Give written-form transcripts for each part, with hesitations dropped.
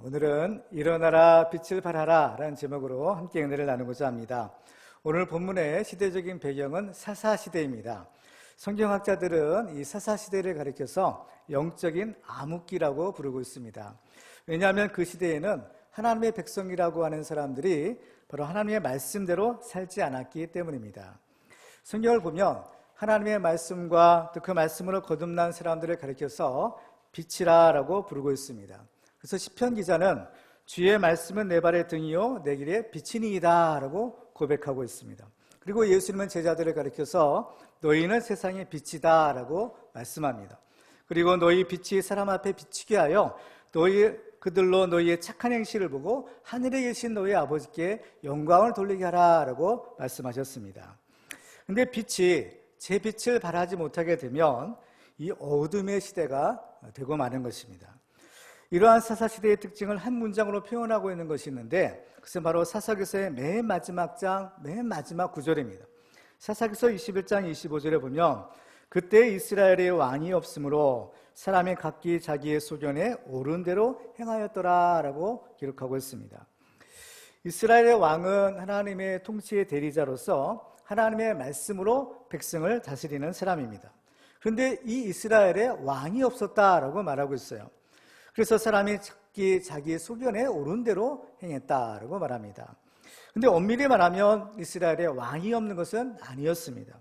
오늘은 일어나라 빛을 발하라 라는 제목으로 함께 은혜를 나누고자 합니다. 오늘 본문의 시대적인 배경은 사사시대입니다. 성경학자들은 이 사사시대를 가리켜서 영적인 암흑기라고 부르고 있습니다. 왜냐하면 그 시대에는 하나님의 백성이라고 하는 사람들이 바로 하나님의 말씀대로 살지 않았기 때문입니다. 성경을 보면 하나님의 말씀과 또 그 말씀으로 거듭난 사람들을 가리켜서 빛이라 라고 부르고 있습니다. 그래서 시편 기자는 주의 말씀은 내 발의 등이요 내 길의 빛이니이다 라고 고백하고 있습니다. 그리고 예수님은 제자들을 가리켜서 너희는 세상의 빛이다 라고 말씀합니다. 그리고 너희 빛이 사람 앞에 비치게 하여 그들로 너희의 착한 행실을 보고 하늘에 계신 너희 아버지께 영광을 돌리게 하라 라고 말씀하셨습니다. 근데 빛이 제 빛을 발하지 못하게 되면 이 어둠의 시대가 되고 마는 것입니다. 이러한 사사시대의 특징을 한 문장으로 표현하고 있는 것이 있는데 그것은 바로 사사기서의 맨 마지막 장, 맨 마지막 구절입니다. 사사기서 21장 25절에 보면 그때 이스라엘의 왕이 없으므로 사람이 각기 자기의 소견에 옳은 대로 행하였더라 라고 기록하고 있습니다. 이스라엘의 왕은 하나님의 통치의 대리자로서 하나님의 말씀으로 백성을 다스리는 사람입니다. 그런데 이 이스라엘에 왕이 없었다라고 말하고 있어요. 그래서 사람이 자기의 소견에 옳은 대로 행했다라고 말합니다. 그런데 엄밀히 말하면 이스라엘에 왕이 없는 것은 아니었습니다.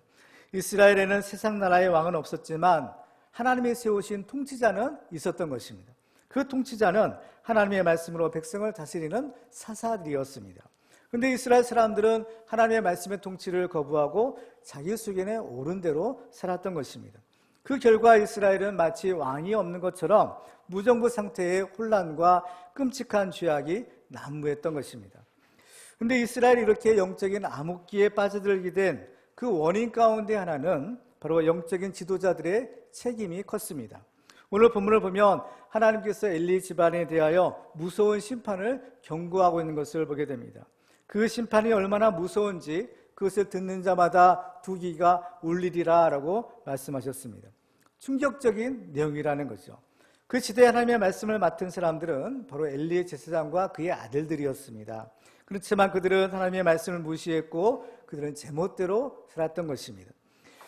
이스라엘에는 세상 나라의 왕은 없었지만 하나님이 세우신 통치자는 있었던 것입니다. 그 통치자는 하나님의 말씀으로 백성을 다스리는 사사들이었습니다. 그런데 이스라엘 사람들은 하나님의 말씀의 통치를 거부하고 자기 소견에 옳은 대로 살았던 것입니다. 그 결과 이스라엘은 마치 왕이 없는 것처럼 무정부 상태의 혼란과 끔찍한 죄악이 난무했던 것입니다. 그런데 이스라엘이 이렇게 영적인 암흑기에 빠져들게 된 그 원인 가운데 하나는 바로 영적인 지도자들의 책임이 컸습니다. 오늘 본문을 보면 하나님께서 엘리 집안에 대하여 무서운 심판을 경고하고 있는 것을 보게 됩니다. 그 심판이 얼마나 무서운지 그것을 듣는 자마다 두 귀가 울리리라 라고 말씀하셨습니다. 충격적인 내용이라는 거죠. 그 시대에 하나님의 말씀을 맡은 사람들은 바로 엘리의 제사장과 그의 아들들이었습니다. 그렇지만 그들은 하나님의 말씀을 무시했고 그들은 제멋대로 살았던 것입니다.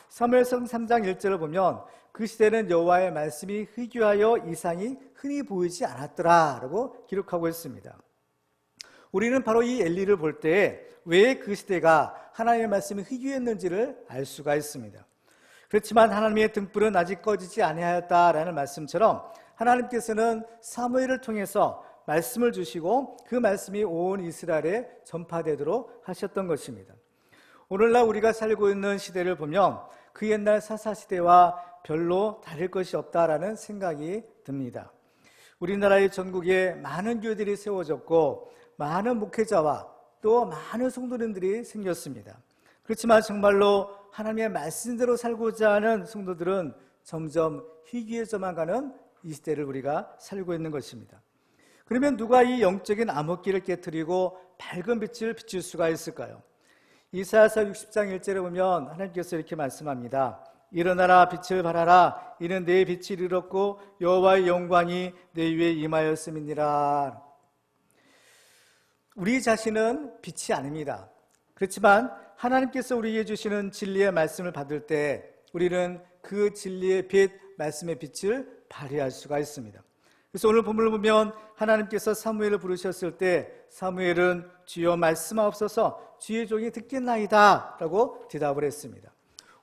사무엘상 3장 1절을 보면 그 시대는 여호와의 말씀이 희귀하여 이상이 흔히 보이지 않았더라 라고 기록하고 있습니다. 우리는 바로 이 엘리를 볼 때 왜 그 시대가 하나님의 말씀이 희귀했는지를 알 수가 있습니다. 그렇지만 하나님의 등불은 아직 꺼지지 아니하였다라는 말씀처럼 하나님께서는 사무엘을 통해서 말씀을 주시고 그 말씀이 온 이스라엘에 전파되도록 하셨던 것입니다. 오늘날 우리가 살고 있는 시대를 보면 그 옛날 사사시대와 별로 다를 것이 없다라는 생각이 듭니다. 우리나라의 전국에 많은 교회들이 세워졌고 많은 목회자와 또 많은 성도님들이 생겼습니다. 그렇지만 정말로 하나님의 말씀대로 살고자 하는 성도들은 점점 희귀해져만 가는 이 시대를 우리가 살고 있는 것입니다. 그러면 누가 이 영적인 암흑기를 깨트리고 밝은 빛을 비출 수가 있을까요? 이사야서 60장 1절에 보면 하나님께서 이렇게 말씀합니다. 일어나라 빛을 발하라 이는 내 빛이 이르렀고 여호와의 영광이 내 위에 임하였음이니라. 우리 자신은 빛이 아닙니다. 그렇지만 하나님께서 우리에게 주시는 진리의 말씀을 받을 때 우리는 그 진리의 빛, 말씀의 빛을 발휘할 수가 있습니다. 그래서 오늘 본문을 보면 하나님께서 사무엘을 부르셨을 때 사무엘은 주여 말씀하옵소서 주의 종이 듣겠나이다 라고 대답을 했습니다.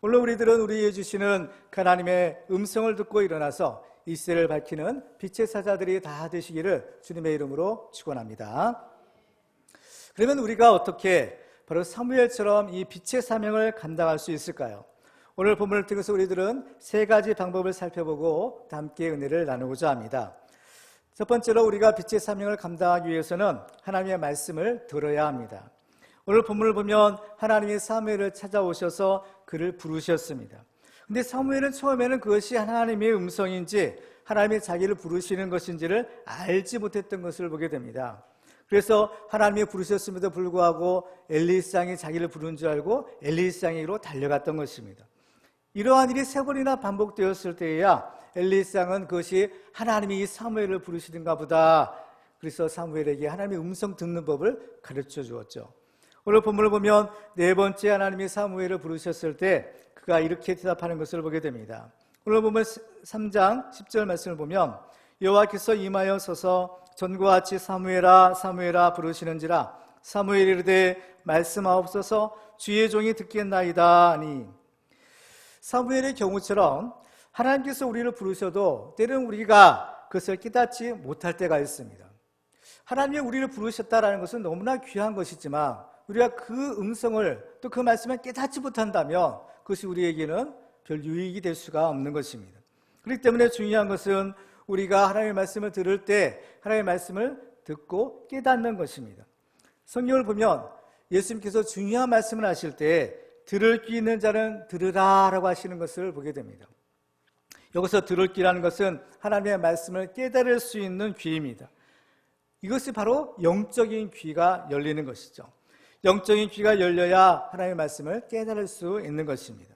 오늘 우리들은 우리에게 주시는 하나님의 음성을 듣고 일어나서 이 시대를 밝히는 빛의 사자들이 다 되시기를 주님의 이름으로 축원합니다. 그러면 우리가 어떻게 바로 사무엘처럼 이 빛의 사명을 감당할 수 있을까요? 오늘 본문을 통해서 우리들은 세 가지 방법을 살펴보고 함께 은혜를 나누고자 합니다. 첫 번째로 우리가 빛의 사명을 감당하기 위해서는 하나님의 말씀을 들어야 합니다. 오늘 본문을 보면 하나님이 사무엘을 찾아오셔서 그를 부르셨습니다. 그런데 사무엘은 처음에는 그것이 하나님의 음성인지 하나님이 자기를 부르시는 것인지를 알지 못했던 것을 보게 됩니다. 그래서 하나님이 부르셨음에도 불구하고 엘리사장이 자기를 부른 줄 알고 엘리사장에게로 달려갔던 것입니다. 이러한 일이 세 번이나 반복되었을 때에야 엘리사장은 그것이 하나님이 이 사무엘을 부르시는가 보다 그래서 사무엘에게 하나님의 음성 듣는 법을 가르쳐 주었죠. 오늘 본문을 보면 네 번째 하나님이 사무엘을 부르셨을 때 그가 이렇게 대답하는 것을 보게 됩니다. 오늘 보면 3장 10절 말씀을 보면 여호와께서 임하여 서서 전과 같이 사무엘아 사무엘아 부르시는지라 사무엘이 이르되 말씀하옵소서 주의 종이 듣겠나이다 하니, 사무엘의 경우처럼 하나님께서 우리를 부르셔도 때로는 우리가 그것을 깨닫지 못할 때가 있습니다. 하나님이 우리를 부르셨다는 것은 너무나 귀한 것이지만 우리가 그 음성을 또 그 말씀을 깨닫지 못한다면 그것이 우리에게는 별 유익이 될 수가 없는 것입니다. 그렇기 때문에 중요한 것은 우리가 하나님의 말씀을 들을 때 하나님의 말씀을 듣고 깨닫는 것입니다. 성경을 보면 예수님께서 중요한 말씀을 하실 때 들을 귀 있는 자는 들으라 라고 하시는 것을 보게 됩니다. 여기서 들을 귀라는 것은 하나님의 말씀을 깨달을 수 있는 귀입니다. 이것이 바로 영적인 귀가 열리는 것이죠. 영적인 귀가 열려야 하나님의 말씀을 깨달을 수 있는 것입니다.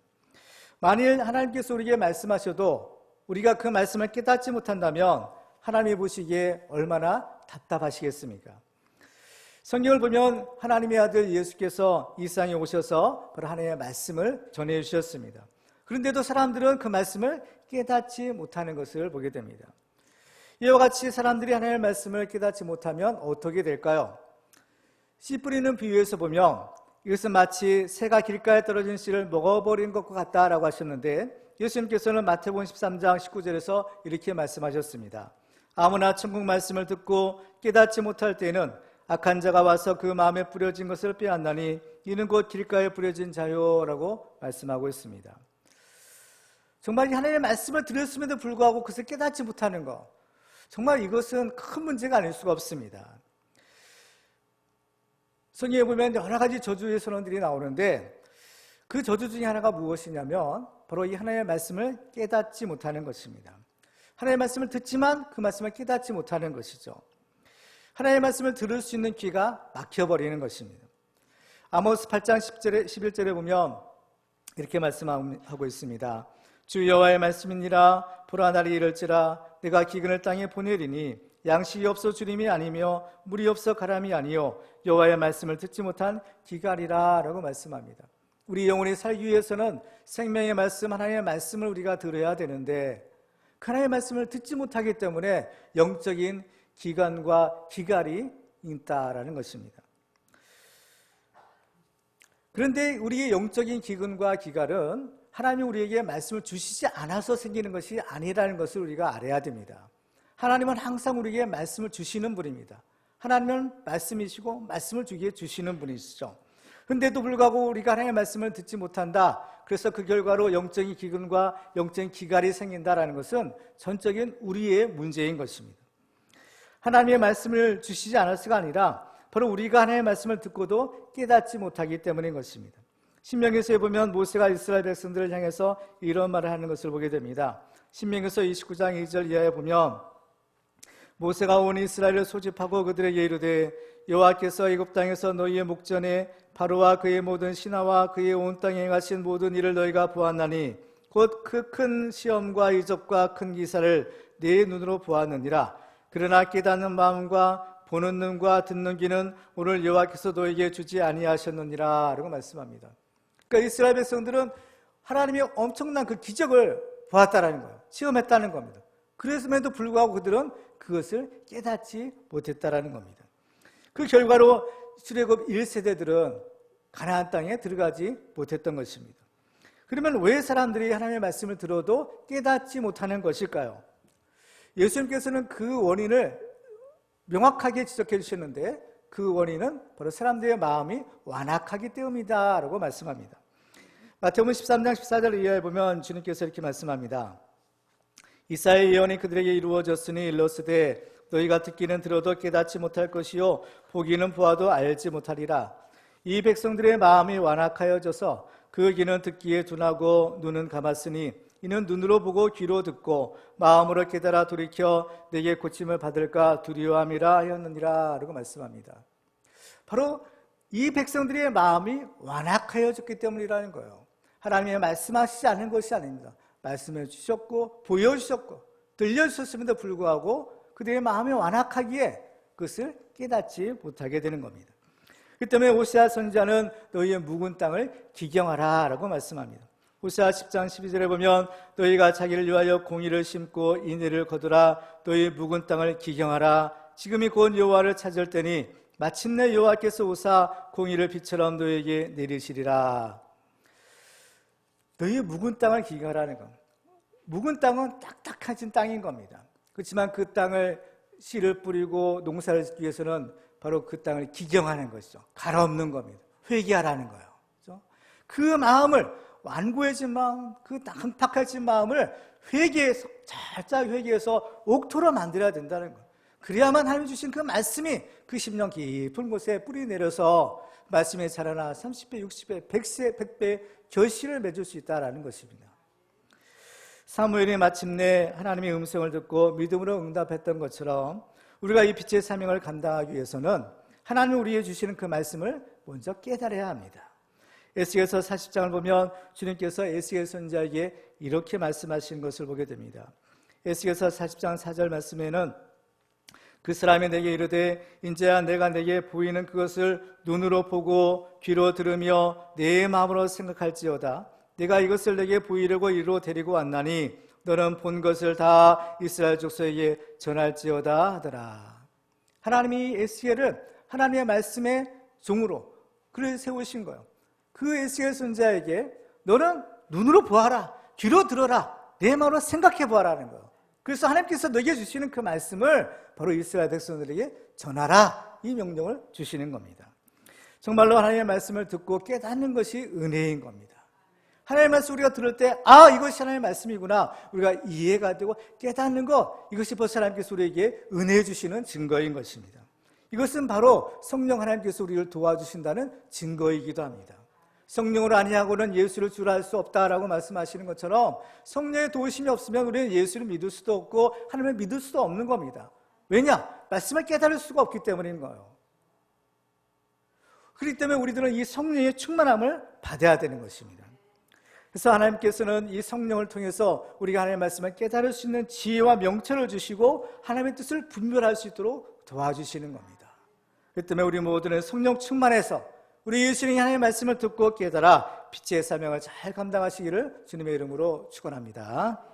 만일 하나님께서 우리에게 말씀하셔도 우리가 그 말씀을 깨닫지 못한다면 하나님이 보시기에 얼마나 답답하시겠습니까? 성경을 보면 하나님의 아들 예수께서 이 세상에 오셔서 바로 하나님의 말씀을 전해 주셨습니다. 그런데도 사람들은 그 말씀을 깨닫지 못하는 것을 보게 됩니다. 이와 같이 사람들이 하나님의 말씀을 깨닫지 못하면 어떻게 될까요? 씨 뿌리는 비유에서 보면 이것은 마치 새가 길가에 떨어진 씨를 먹어버린 것과 같다라고 하셨는데, 예수님께서는 마태복음 13장 19절에서 이렇게 말씀하셨습니다. 아무나 천국 말씀을 듣고 깨닫지 못할 때에는 악한 자가 와서 그 마음에 뿌려진 것을 빼앗나니 이는 곧 길가에 뿌려진 자요라고 말씀하고 있습니다. 정말 하나님의 말씀을 들었음에도 불구하고 그것을 깨닫지 못하는 것, 정말 이것은 큰 문제가 아닐 수가 없습니다. 성경에 보면 여러 가지 저주의 선언들이 나오는데 그 저주 중에 하나가 무엇이냐면 바로 이 하나님의 말씀을 깨닫지 못하는 것입니다. 하나님의 말씀을 듣지만 그 말씀을 깨닫지 못하는 것이죠. 하나님의 말씀을 들을 수 있는 귀가 막혀버리는 것입니다. 아모스 8장 10절에, 11절에 보면 이렇게 말씀하고 있습니다. 주 여호와의 말씀이니라. 보라 날이 이를지라. 내가 기근을 땅에 보내리니 양식이 없어 주림이 아니며 물이 없어 가람이 아니요 여호와의 말씀을 듣지 못한 기갈이라 라고 말씀합니다. 우리 영혼이 살기 위해서는 생명의 말씀, 하나님의 말씀을 우리가 들어야 되는데 그 하나님의 말씀을 듣지 못하기 때문에 영적인 기간과 기갈이 있다라는 것입니다. 그런데 우리의 영적인 기근과 기갈은 하나님이 우리에게 말씀을 주시지 않아서 생기는 것이 아니라는 것을 우리가 알아야 됩니다. 하나님은 항상 우리에게 말씀을 주시는 분입니다. 하나님은 말씀이시고 말씀을 주기에 주시는 분이시죠. 그런데도 불구하고 우리가 하나님의 말씀을 듣지 못한다, 그래서 그 결과로 영적인 기근과 영적인 기갈이 생긴다라는 것은 전적인 우리의 문제인 것입니다. 하나님의 말씀을 주시지 않았을가 아니라 바로 우리가 하나님의 말씀을 듣고도 깨닫지 못하기 때문인 것입니다. 신명기서에 보면 모세가 이스라엘 백성들을 향해서 이런 말을 하는 것을 보게 됩니다. 신명기서 29장 2절 이하에 보면 모세가 온 이스라엘을 소집하고 그들에게 이르되 여호와께서 애굽 땅에서 너희의 목전에 바로와 그의 모든 신하와 그의 온 땅에 행하신 모든 일을 너희가 보았나니 곧 그 큰 시험과 이적과 큰 기사를 네 눈으로 보았느니라. 그러나 깨닫는 마음과 보는 눈과 듣는 귀는 오늘 여호와께서 너희에게 주지 아니하셨느니라 라고 말씀합니다. 그러니까 이스라엘 백성들은 하나님이 엄청난 그 기적을 보았다라는 거예요. 체험했다는 겁니다. 그랬음에도 불구하고 그들은 그것을 깨닫지 못했다라는 겁니다. 그 결과로 출애굽 1세대들은 가나안 땅에 들어가지 못했던 것입니다. 그러면 왜 사람들이 하나님의 말씀을 들어도 깨닫지 못하는 것일까요? 예수님께서는 그 원인을 명확하게 지적해 주셨는데 그 원인은 바로 사람들의 마음이 완악하기 때문이다 라고 말씀합니다. 마태복음 13장 14절 이하에 보면 주님께서 이렇게 말씀합니다. 이사야의 예언이 그들에게 이루어졌으니 일러스되 너희가 듣기는 들어도 깨닫지 못할 것이요 보기는 보아도 알지 못하리라. 이 백성들의 마음이 완악하여져서 그 귀는 듣기에 둔하고 눈은 감았으니 이는 눈으로 보고 귀로 듣고 마음으로 깨달아 돌이켜 내게 고침을 받을까 두려워함이라 하였느니라 라고 말씀합니다. 바로 이 백성들의 마음이 완악하여졌기 때문이라는 거예요. 하나님의 말씀하시지 않은 것이 아닙니다. 말씀해 주셨고 보여주셨고 들려주셨음에도 불구하고 그들의 마음이 완악하기에 그것을 깨닫지 못하게 되는 겁니다. 그 때문에 호세아 선지자는 너희의 묵은 땅을 기경하라 라고 말씀합니다. 호세아 10장 12절에 보면 너희가 자기를 위하여 공의를 심고 인애를 거두라. 너희 묵은 땅을 기경하라. 지금이 곧 여호와를 찾을 때니 마침내 여호와께서 오사 공의를 빛처럼 너희에게 내리시리라. 너희의 묵은 땅을 기경하라는 것. 묵은 땅은 딱딱해진 땅인 겁니다. 그렇지만 그 땅을 씨를 뿌리고 농사를 짓기 위해서는 바로 그 땅을 기경하는 것이죠. 갈아엎는 겁니다. 회개하라는 거예요. 그렇죠? 그 마음을, 완고해진 마음, 그 강팍해진 마음을 회개해서, 살짝 회개해서 옥토로 만들어야 된다는 거예요. 그래야만 하나님 주신 그 말씀이 그 심령 깊은 곳에 뿌리 내려서 말씀이 자라나 30배, 60배, 100세, 100배 결실을 맺을 수 있다는 것입니다. 사무엘이 마침내 하나님의 음성을 듣고 믿음으로 응답했던 것처럼 우리가 이 빛의 사명을 감당하기 위해서는 하나님이 우리에게 주시는 그 말씀을 먼저 깨달아야 합니다. 에스겔서 40장을 보면 주님께서 에스겔 선지자에게 이렇게 말씀하신 것을 보게 됩니다. 에스겔서 40장 4절 말씀에는 그 사람이 내게 이르되 인자야 내가 내게 보이는 그것을 눈으로 보고 귀로 들으며 내 마음으로 생각할지어다. 내가 이것을 내게 보이려고 이리로 데리고 왔나니 너는 본 것을 다 이스라엘 족속에게 전할지어다 하더라. 하나님이 에스겔을 하나님의 말씀의 종으로 그를 세우신 거예요. 그 에스겔 선지자에게 너는 눈으로 보아라, 귀로 들어라, 내 마음으로 생각해 보아라는 거예요. 그래서 하나님께서 너에게 주시는 그 말씀을 바로 이스라엘 백성들에게 전하라, 이 명령을 주시는 겁니다. 정말로 하나님의 말씀을 듣고 깨닫는 것이 은혜인 겁니다. 하나님의 말씀 우리가 들을 때 이것이 하나님의 말씀이구나, 우리가 이해가 되고 깨닫는 것, 이것이 벌써 하나님께서 우리에게 은혜 주시는 증거인 것입니다. 이것은 바로 성령 하나님께서 우리를 도와주신다는 증거이기도 합니다. 성령으로 아니하고는 예수를 주라 할 수 없다라고 말씀하시는 것처럼 성령의 도우심이 없으면 우리는 예수를 믿을 수도 없고 하나님을 믿을 수도 없는 겁니다. 왜냐? 말씀을 깨달을 수가 없기 때문인 거예요. 그렇기 때문에 우리들은 이 성령의 충만함을 받아야 되는 것입니다. 그래서 하나님께서는 이 성령을 통해서 우리가 하나님의 말씀을 깨달을 수 있는 지혜와 명철을 주시고 하나님의 뜻을 분별할 수 있도록 도와주시는 겁니다. 그렇기 때문에 우리 모두는 성령 충만해서 우리 예수님이 하나님의 말씀을 듣고 깨달아 빛의 사명을 잘 감당하시기를 주님의 이름으로 축원합니다.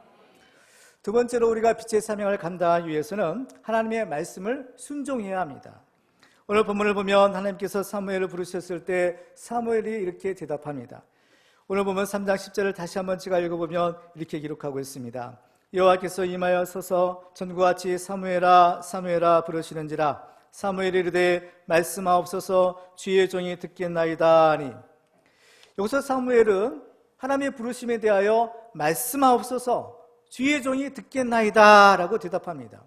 두 번째로 우리가 빛의 사명을 감당하기 위해서는 하나님의 말씀을 순종해야 합니다. 오늘 본문을 보면 하나님께서 사무엘을 부르셨을 때 사무엘이 이렇게 대답합니다. 오늘 보면 3장 10절을 다시 한번 제가 읽어보면 이렇게 기록하고 있습니다. 여호와께서 임하여 서서 전과 같이 사무엘아 사무엘아 부르시는지라. 사무엘이 이르되 말씀하옵소서 주의 종이 듣겠나이다 하니. 여기서 사무엘은 하나님의 부르심에 대하여 말씀하옵소서 주의 종이 듣겠나이다 라고 대답합니다.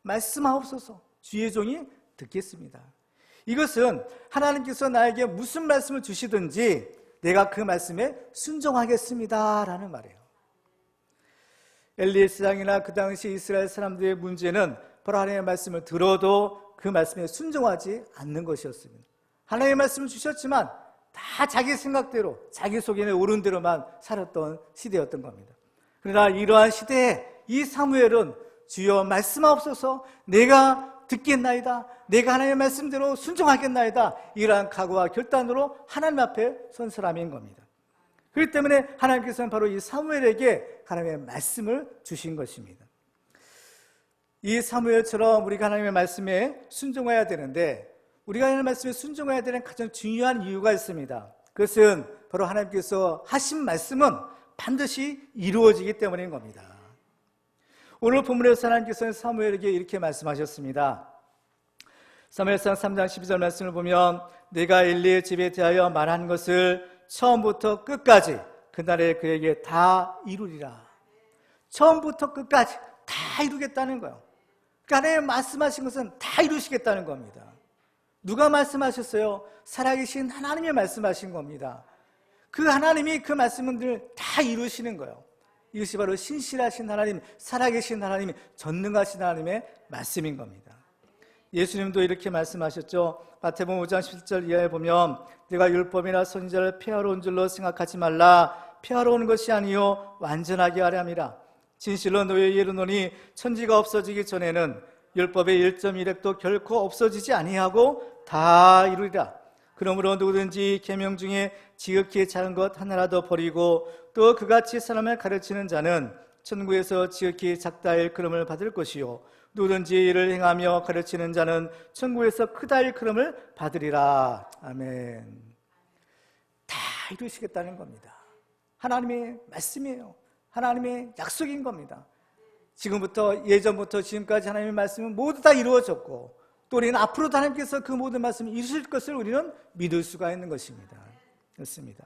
말씀하옵소서 주의 종이 듣겠습니다. 이것은 하나님께서 나에게 무슨 말씀을 주시든지 내가 그 말씀에 순종하겠습니다 라는 말이에요. 엘리의 시장이나 그 당시 이스라엘 사람들의 문제는 바로 하나님의 말씀을 들어도 그 말씀에 순종하지 않는 것이었습니다. 하나님의 말씀을 주셨지만 다 자기 생각대로 자기 속에 오른 대로만 살았던 시대였던 겁니다. 그러나 이러한 시대에 이 사무엘은 주여 말씀하옵소서 내가 듣겠나이다, 내가 하나님의 말씀대로 순종하겠나이다, 이러한 각오와 결단으로 하나님 앞에 선 사람인 겁니다. 그렇기 때문에 하나님께서는 바로 이 사무엘에게 하나님의 말씀을 주신 것입니다. 이 사무엘처럼 우리가 하나님의 말씀에 순종해야 되는데 우리가 하나님의 말씀에 순종해야 되는 가장 중요한 이유가 있습니다. 그것은 바로 하나님께서 하신 말씀은 반드시 이루어지기 때문인 겁니다. 오늘 본문에서 하나님께서는 사무엘에게 이렇게 말씀하셨습니다. 사무엘상 3장 12절 말씀을 보면 내가 엘리의 집에 대하여 말한 것을 처음부터 끝까지 그날에 그에게 다 이루리라. 처음부터 끝까지 다 이루겠다는 거예요. 그러니까 하나님 말씀하신 것은 다 이루시겠다는 겁니다. 누가 말씀하셨어요? 살아계신 하나님이 말씀하신 겁니다. 그 하나님이 그 말씀을 다 이루시는 거예요. 이것이 바로 신실하신 하나님, 살아계신 하나님, 전능하신 하나님의 말씀인 겁니다. 예수님도 이렇게 말씀하셨죠. 마태복음 5장 17절 이하에 보면 내가 율법이나 선지자를 폐하러 온 줄로 생각하지 말라. 폐하러 오는 것이 아니요 완전하게 하려 함이라. 진실로 너희에게 이르노니 천지가 없어지기 전에는 율법의 1.1획도 결코 없어지지 아니하고 다 이루리라. 그러므로 누구든지 계명 중에 지극히 작은 것 하나라도 버리고 또 그같이 사람을 가르치는 자는 천국에서 지극히 작다 일컬음을 받을 것이요 누구든지 이를 행하며 가르치는 자는 천국에서 크다 일컬음을 받으리라. 아멘. 다 이루시겠다는 겁니다. 하나님의 말씀이에요. 하나님의 약속인 겁니다. 지금부터 예전부터 지금까지 하나님의 말씀은 모두 다 이루어졌고 또 우리는 앞으로도 하나님께서 그 모든 말씀을 이루실 것을 우리는 믿을 수가 있는 것입니다. 그렇습니다.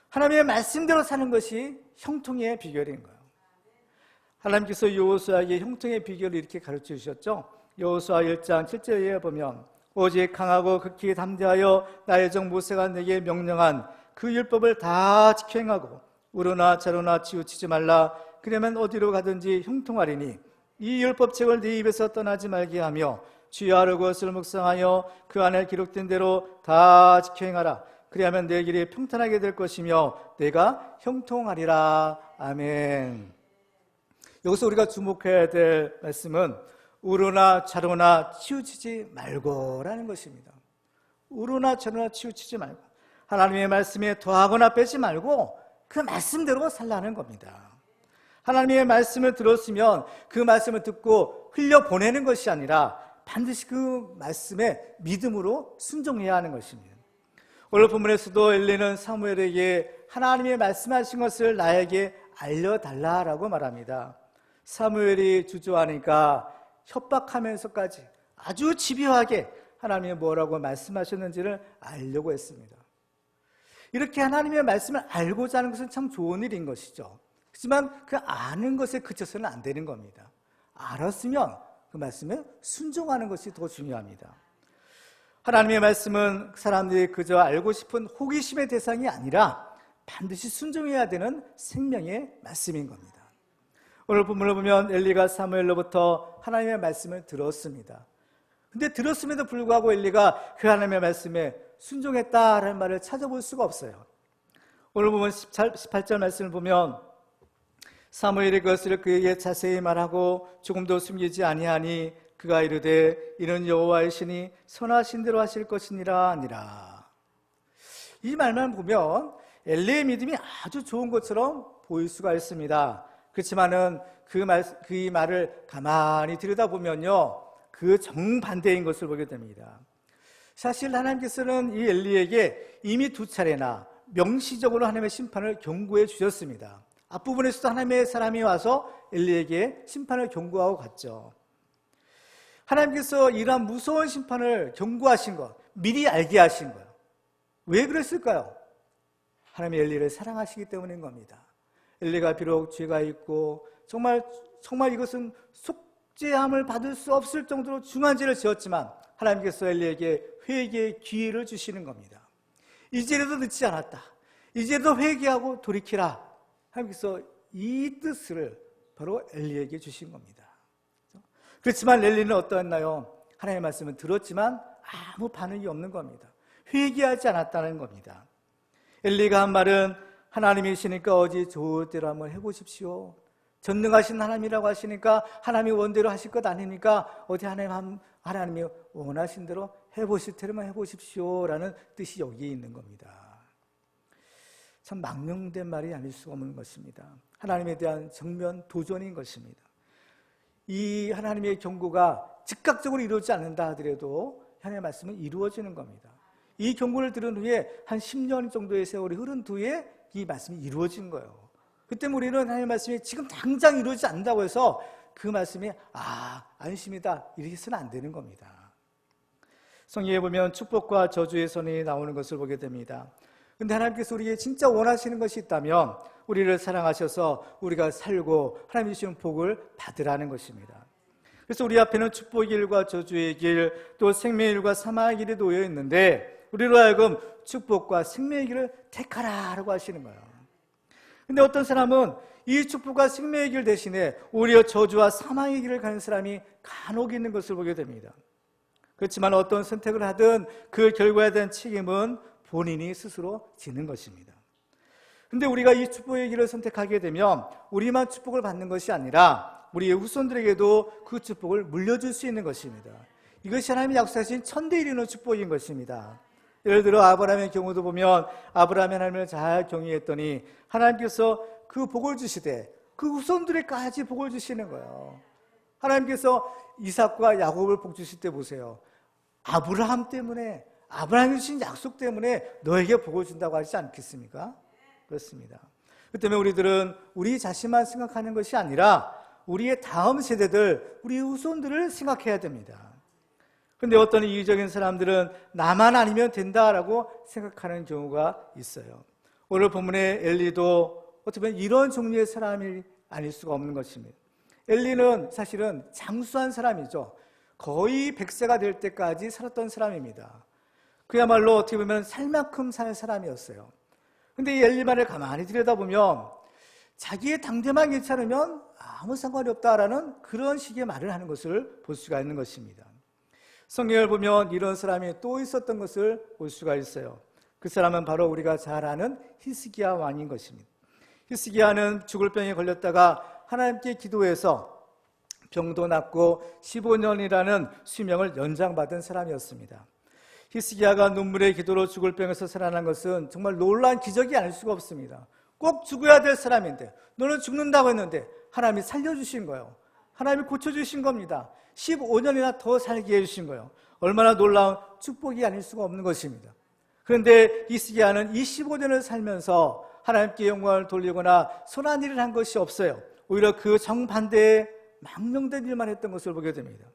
하나님의 말씀대로 사는 것이 형통의 비결인 거예요. 하나님께서 여호수아에게 형통의 비결을 이렇게 가르쳐 주셨죠. 여호수아 1장 7절에 보면 오직 강하고 극히 담대하여 나의 종 모세가 내게 명령한 그 율법을 다 지켜 행하고 우로나 좌로나 치우치지 말라. 그러면 어디로 가든지 형통하리니 이 율법책을 네 입에서 떠나지 말게 하며 주야로 그것을 묵상하여 그 안에 기록된 대로 다 지켜 행하라. 그리하면 내 길이 평탄하게 될 것이며 내가 형통하리라. 아멘. 여기서 우리가 주목해야 될 말씀은 우로나 좌로나 치우치지 말고라는 것입니다. 우로나 좌로나 치우치지 말고 하나님의 말씀에 더하거나 빼지 말고 그 말씀대로 살라는 겁니다. 하나님의 말씀을 들었으면 그 말씀을 듣고 흘려보내는 것이 아니라 반드시 그 말씀에 믿음으로 순종해야 하는 것입니다. 오늘 본문에서도 엘리는 사무엘에게 하나님의 말씀하신 것을 나에게 알려달라라고 말합니다. 사무엘이 주저하니까 협박하면서까지 아주 집요하게 하나님이 뭐라고 말씀하셨는지를 알려고 했습니다. 이렇게 하나님의 말씀을 알고자 하는 것은 참 좋은 일인 것이죠. 하지만 그 아는 것에 그쳐서는 안 되는 겁니다. 알았으면 그 말씀에 순종하는 것이 더 중요합니다. 하나님의 말씀은 사람들이 그저 알고 싶은 호기심의 대상이 아니라 반드시 순종해야 되는 생명의 말씀인 겁니다. 오늘 본문을 보면 엘리가 사무엘로부터 하나님의 말씀을 들었습니다. 근데 들었음에도 불구하고 엘리가 그 하나님의 말씀에 순종했다라는 말을 찾아볼 수가 없어요. 오늘 보면 18절 말씀을 보면 사무엘이 그것을 그에게 자세히 말하고 조금도 숨기지 아니하니 그가 이르되 이는 여호와의 신이 선하신 대로 하실 것이니라 하니라. 이 말만 보면 엘리의 믿음이 아주 좋은 것처럼 보일 수가 있습니다. 그렇지만은 그 말을 가만히 들여다보면요, 그 정반대인 것을 보게 됩니다. 사실 하나님께서는 이 엘리에게 이미 2차례나 명시적으로 하나님의 심판을 경고해 주셨습니다. 앞부분에서도 하나님의 사람이 와서 엘리에게 심판을 경고하고 갔죠. 하나님께서 이러한 무서운 심판을 경고하신 것, 미리 알게 하신 거예요. 왜 그랬을까요? 하나님이 엘리를 사랑하시기 때문인 겁니다. 엘리가 비록 죄가 있고 정말 이것은 속죄함을 받을 수 없을 정도로 중한 죄를 지었지만 하나님께서 엘리에게 회개의 기회를 주시는 겁니다. 이제라도 늦지 않았다. 이제라도 회개하고 돌이키라. 하나님께서 이 뜻을 바로 엘리에게 주신 겁니다. 그렇지만 엘리는 어떠했나요? 하나님의 말씀을 들었지만 아무 반응이 없는 겁니다. 회개하지 않았다는 겁니다. 엘리가 한 말은 하나님이시니까 어디 좋을 대로 한번 해보십시오. 전능하신 하나님이라고 하시니까 하나님이 원대로 하실 것 아닙니까? 어디 하나님이 원하신 대로 해보실 테로만 해보십시오 라는 뜻이 여기에 있는 겁니다. 참 망령된 말이 아닐 수가 없는 것입니다. 하나님에 대한 정면 도전인 것입니다. 이 하나님의 경고가 즉각적으로 이루어지지 않는다 하더라도 하나님의 말씀은 이루어지는 겁니다. 이 경고를 들은 후에 한 10년 정도의 세월이 흐른 뒤에 이 말씀이 이루어진 거예요. 그때 우리는 하나님의 말씀이 지금 당장 이루어지지 않는다고 해서 그 말씀이 안심이다 이렇게 해서는 안 되는 겁니다. 성경에 보면 축복과 저주의 선이 나오는 것을 보게 됩니다. 근데 하나님께서 우리에게 진짜 원하시는 것이 있다면 우리를 사랑하셔서 우리가 살고 하나님 주시는 복을 받으라는 것입니다. 그래서 우리 앞에는 축복의 길과 저주의 길, 또 생명의 길과 사망의 길이 놓여 있는데 우리로 하여금 축복과 생명의 길을 택하라라고 하시는 거예요. 근데 어떤 사람은 이 축복과 생명의 길 대신에 오히려 저주와 사망의 길을 가는 사람이 간혹 있는 것을 보게 됩니다. 그렇지만 어떤 선택을 하든 그 결과에 대한 책임은 본인이 스스로 지는 것입니다. 근데 우리가 이 축복의 길을 선택하게 되면 우리만 축복을 받는 것이 아니라 우리의 후손들에게도 그 축복을 물려줄 수 있는 것입니다. 이것이 하나님이 약속하신 천대 이루는 축복인 것입니다. 예를 들어 아브라함의 경우도 보면 아브라함이 하나님을 잘 경외했더니 하나님께서 그 복을 주시되 그 후손들에까지 복을 주시는 거예요. 하나님께서 이삭과 야곱을 복 주실 때 보세요. 아브라함 때문에, 아브라함이 주신 약속 때문에 너에게 복을 준다고 하지 않겠습니까? 그렇습니다. 그 때문에 우리들은 우리 자신만 생각하는 것이 아니라 우리의 다음 세대들, 우리 후손들을 생각해야 됩니다. 그런데 어떤 이기적인 사람들은 나만 아니면 된다라고 생각하는 경우가 있어요. 오늘 본문의 엘리도 어떻게 보면 이런 종류의 사람이 아닐 수가 없는 것입니다. 엘리는 사실은 장수한 사람이죠. 거의 100세가 될 때까지 살았던 사람입니다. 그야말로 어떻게 보면 살 만큼 산 사람이었어요. 그런데 이 엘리 말을 가만히 들여다보면 자기의 당대만 괜찮으면 아무 상관이 없다라는 그런 식의 말을 하는 것을 볼 수가 있는 것입니다. 성경을 보면 이런 사람이 또 있었던 것을 볼 수가 있어요. 그 사람은 바로 우리가 잘 아는 히스기야 왕인 것입니다. 히스기야는 죽을 병에 걸렸다가 하나님께 기도해서 병도 낫고 15년이라는 수명을 연장받은 사람이었습니다. 히스기야가 눈물의 기도로 죽을 병에서 살아난 것은 정말 놀라운 기적이 아닐 수가 없습니다. 꼭 죽어야 될 사람인데, 너는 죽는다고 했는데 하나님이 살려주신 거예요. 하나님이 고쳐주신 겁니다. 15년이나 더 살게 해주신 거예요. 얼마나 놀라운 축복이 아닐 수가 없는 것입니다. 그런데 히스기야는 이 15년을 살면서 하나님께 영광을 돌리거나 선한 일을 한 것이 없어요. 오히려 그 정반대의 망령된 일만 했던 것을 보게 됩니다.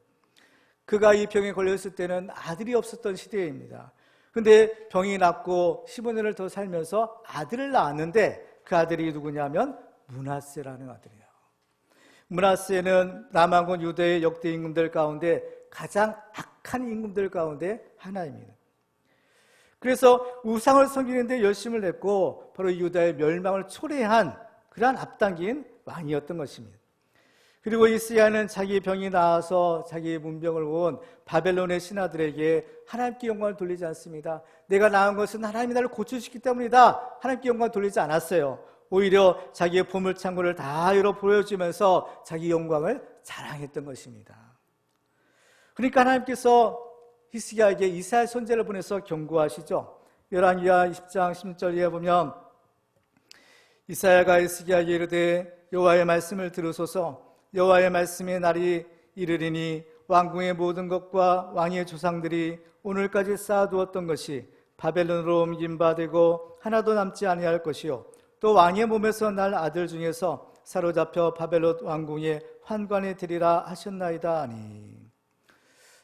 그가 이 병에 걸렸을 때는 아들이 없었던 시대입니다. 그런데 병이 낫고 15년을 더 살면서 아들을 낳았는데 그 아들이 누구냐면 므낫세라는 아들이에요. 므낫세는 남왕국 유다의 역대 임금들 가운데 가장 악한 임금들 가운데 하나입니다. 그래서 우상을 섬기는데 열심을 냈고 바로 유다의 멸망을 초래한 그러한 앞당긴 왕이었던 것입니다. 그리고 히스기야는 자기 병이 나아서 자기의 문병을 온 바벨론의 신하들에게 하나님께 영광을 돌리지 않습니다. 내가 나은 것은 하나님이 나를 고쳐주셨기 때문이다. 하나님께 영광을 돌리지 않았어요. 오히려 자기의 보물창고를 다 열어 보여주면서 자기 영광을 자랑했던 것입니다. 그러니까 하나님께서 히스기야에게 이사야 선지자를 보내서 경고하시죠. 열왕기하 20장 16절에 보면 이사야가 히스기야에게 이르되 여호와의 말씀을 들으소서. 여호와의 말씀의 날이 이르리니 왕궁의 모든 것과 왕의 조상들이 오늘까지 쌓아두었던 것이 바벨론으로 옮긴 바 되고 하나도 남지 아니할 것이요 또 왕의 몸에서 날 아들 중에서 사로잡혀 바벨론 왕궁의 환관에 들이라 하셨나이다 하니.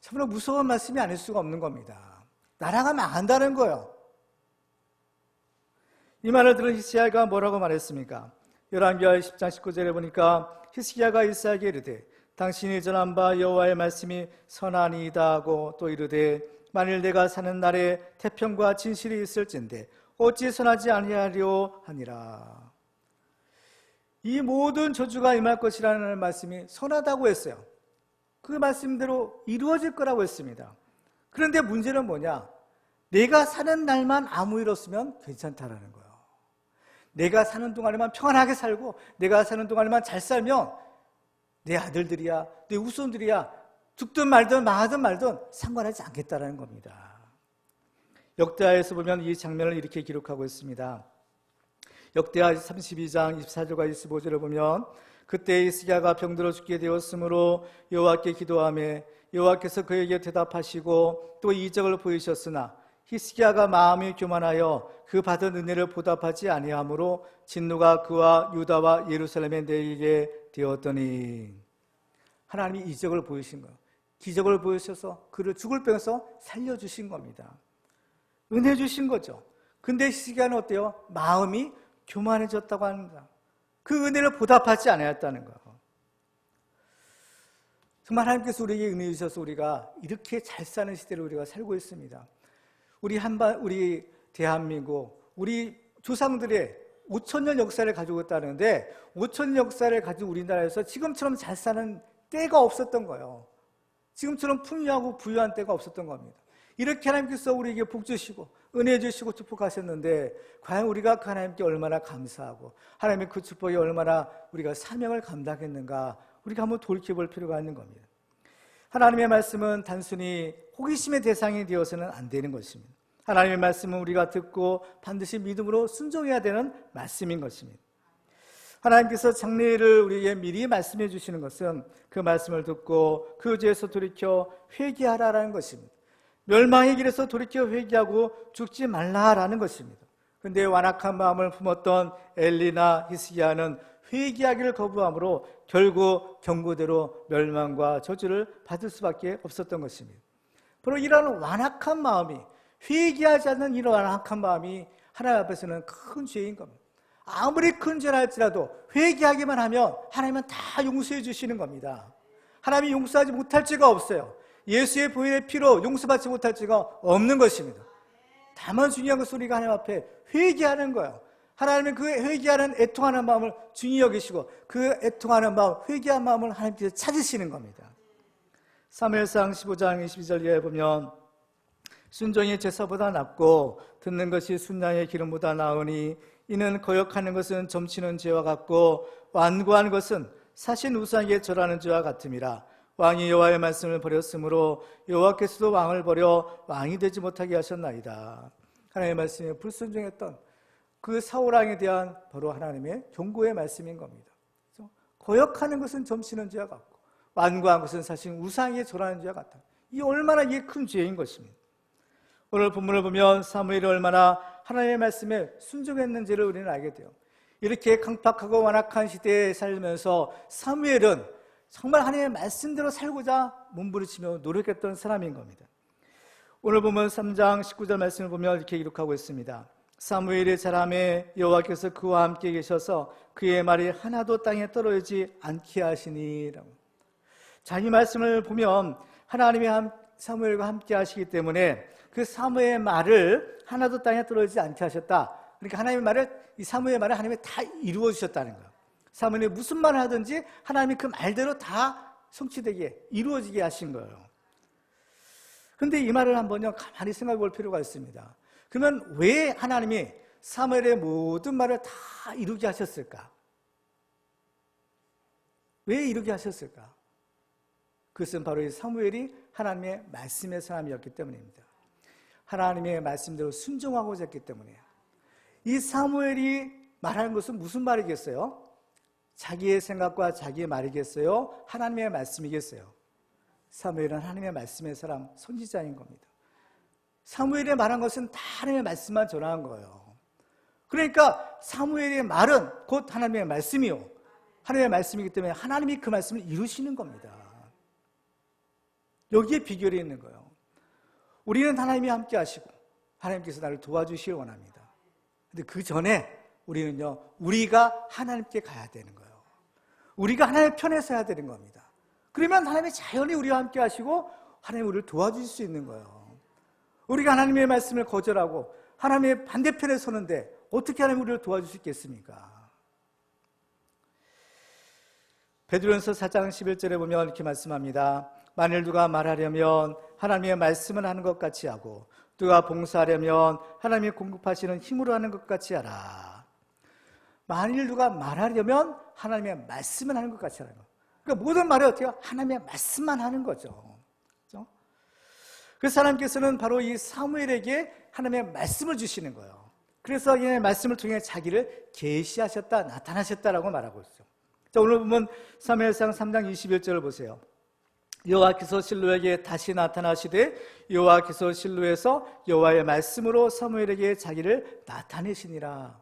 참으로 무서운 말씀이 아닐 수가 없는 겁니다. 나라가 망한다는 거예요. 이 말을 들은 히스기야가 뭐라고 말했습니까? 열왕기하 10장 19절에 보니까 히스기야가 이사야에게 이르되 당신이 전한 바 여호와의 말씀이 선하니이다 하고 또 이르되 만일 내가 사는 날에 태평과 진실이 있을진데 어찌 선하지 아니하리오 하니라. 이 모든 저주가 임할 것이라는 말씀이 선하다고 했어요. 그 말씀대로 이루어질 거라고 했습니다. 그런데 문제는 뭐냐? 내가 사는 날만 아무 일 없으면 괜찮다라는 거예요. 내가 사는 동안에만 평안하게 살고 내가 사는 동안에만 잘 살면 내 아들들이야, 내 후손들이야 죽든 말든 망하든 말든 상관하지 않겠다라는 겁니다. 역대하에서 보면 이 장면을 이렇게 기록하고 있습니다. 역대하 32장 24절과 25절을 보면 그때 히스기야가 병들어 죽게 되었으므로 여호와께 기도하며 여호와께서 그에게 대답하시고 또 이적을 보이셨으나 히스기야가 마음이 교만하여 그 받은 은혜를 보답하지 아니하므로 진노가 그와 유다와 예루살렘에 내리게 되었더니. 하나님이 이적을 보이신 거예요. 기적을 보여주셔서 그를 죽을 병에서 살려주신 겁니다. 은혜 주신 거죠. 근데 히스기야는 어때요? 마음이 교만해졌다고 합니다. 그 은혜를 보답하지 않았다는 거예요. 정말 하나님께서 우리에게 은혜 주셔서 우리가 이렇게 잘 사는 시대를 우리가 살고 있습니다. 우리 대한민국, 우리 조상들의 5,000년 역사를 가지고 있다는데 5,000년 역사를 가지고 우리나라에서 지금처럼 잘 사는 때가 없었던 거예요. 지금처럼 풍요하고 부유한 때가 없었던 겁니다. 이렇게 하나님께서 우리에게 복 주시고 은혜 주시고 축복하셨는데 과연 우리가 그 하나님께 얼마나 감사하고 하나님의 그 축복에 얼마나 우리가 사명을 감당했는가 우리가 한번 돌이켜볼 필요가 있는 겁니다. 하나님의 말씀은 단순히 호기심의 대상이 되어서는 안 되는 것입니다. 하나님의 말씀은 우리가 듣고 반드시 믿음으로 순종해야 되는 말씀인 것입니다. 하나님께서 장래를 우리에게 미리 말씀해 주시는 것은 그 말씀을 듣고 그 죄에서 돌이켜 회개하라라는 것입니다. 멸망의 길에서 돌이켜 회개하고 죽지 말라라는 것입니다. 그런데 완악한 마음을 품었던 엘리나 히스기야는 회개하기를 거부함으로 결국 경고대로 멸망과 저주를 받을 수밖에 없었던 것입니다. 바로 이러한 완악한 마음이, 회개하지 않는 이런 완악한 마음이 하나님 앞에서는 큰 죄인 겁니다. 아무리 큰 죄라 할지라도 회개하기만 하면 하나님은 다 용서해 주시는 겁니다. 하나님이 용서하지 못할 죄가 없어요. 예수의 보혈의 피로 용서받지 못할 죄가 없는 것입니다. 다만 중요한 것은 우리가 하나님 앞에 회개하는 거예요. 하나님은 그 회개하는 애통하는 마음을 중히 여기시고 그 애통하는 마음, 회개한 마음을 하나님께서 찾으시는 겁니다. 사무엘상 15장 22절에 보면 순종이 제사보다 낫고 듣는 것이 순양의 기름보다 나으니 이는 거역하는 것은 점치는 죄와 같고 완고한 것은 사신 우상에게 절하는 죄와 같음이라. 왕이 여호와의 말씀을 버렸으므로 여호와께서도 왕을 버려 왕이 되지 못하게 하셨나이다. 하나님의 말씀에 불순종했던 그 사울왕에 대한 바로 하나님의 경고의 말씀인 겁니다. 그래서 거역하는 것은 점치는 죄와 같고 완고한 것은 사실 우상에게 절하는 죄와 같다. 이 얼마나 이게 큰 죄인 것입니다. 오늘 본문을 보면 사무엘이 얼마나 하나님의 말씀에 순종했는지를 우리는 알게 돼요. 이렇게 강팍하고 완악한 시대에 살면서 사무엘은 정말 하나님의 말씀대로 살고자 몸부림치며 노력했던 사람인 겁니다. 오늘 보면 3장 19절 말씀을 보면 이렇게 기록하고 있습니다. 사무엘의 자람에 여호와께서 그와 함께 계셔서 그의 말이 하나도 땅에 떨어지지 않게 하시니라고. 자기 말씀을 보면 하나님이 사무엘과 함께 하시기 때문에 그 사무엘의 말을 하나도 땅에 떨어지지 않게 하셨다. 그러니까 하나님의 말을, 이 사무엘의 말을 하나님이 다 이루어 주셨다는 거예요. 사무엘이 무슨 말을 하든지 하나님이 그 말대로 다 성취되게 이루어지게 하신 거예요. 그런데 이 말을 한번요 가만히 생각해 볼 필요가 있습니다. 그러면 왜 하나님이 사무엘의 모든 말을 다 이루게 하셨을까? 왜 이루게 하셨을까? 그것은 바로 이 사무엘이 하나님의 말씀의 사람이었기 때문입니다. 하나님의 말씀대로 순종하고자 했기 때문이에요. 이 사무엘이 말하는 것은 무슨 말이겠어요? 자기의 생각과 자기의 말이겠어요? 하나님의 말씀이겠어요? 사무엘은 하나님의 말씀의 사람, 선지자인 겁니다. 사무엘이 말한 것은 다 하나님의 말씀만 전한 거예요. 그러니까 사무엘의 말은 곧 하나님의 말씀이요, 하나님의 말씀이기 때문에 하나님이 그 말씀을 이루시는 겁니다. 여기에 비결이 있는 거예요. 우리는 하나님이 함께 하시고 하나님께서 나를 도와주시길 원합니다. 근데 그 전에 우리는요, 우리가 하나님께 가야 되는 거예요. 우리가 하나님의 편에 서야 되는 겁니다. 그러면 하나님이 자연히 우리와 함께 하시고 하나님이 우리를 도와주실 수 있는 거예요. 우리가 하나님의 말씀을 거절하고 하나님의 반대편에 서는데 어떻게 하나님이 우리를 도와줄 수 있겠습니까? 베드로전서 4장 11절에 보면 이렇게 말씀합니다. 만일 누가 말하려면 하나님의 말씀을 하는 것 같이 하고 누가 봉사하려면 하나님이 공급하시는 힘으로 하는 것 같이 하라. 만일 누가 말하려면 하나님의 말씀을 하는 것 같이 하는 거. 그러니까 모든 말이 어때요? 하나님의 말씀만 하는 거죠. 그렇죠? 그래서 하나님께서는 바로 이 사무엘에게 하나님의 말씀을 주시는 거예요. 그래서 이 말씀을 통해 자기를 계시하셨다, 나타나셨다라고 말하고 있죠. 자, 오늘 보면 사무엘상 3장 21절을 보세요. 여호와께서 실로에게 다시 나타나시되 여호와께서 실로에서 여호와의 말씀으로 사무엘에게 자기를 나타내시니라.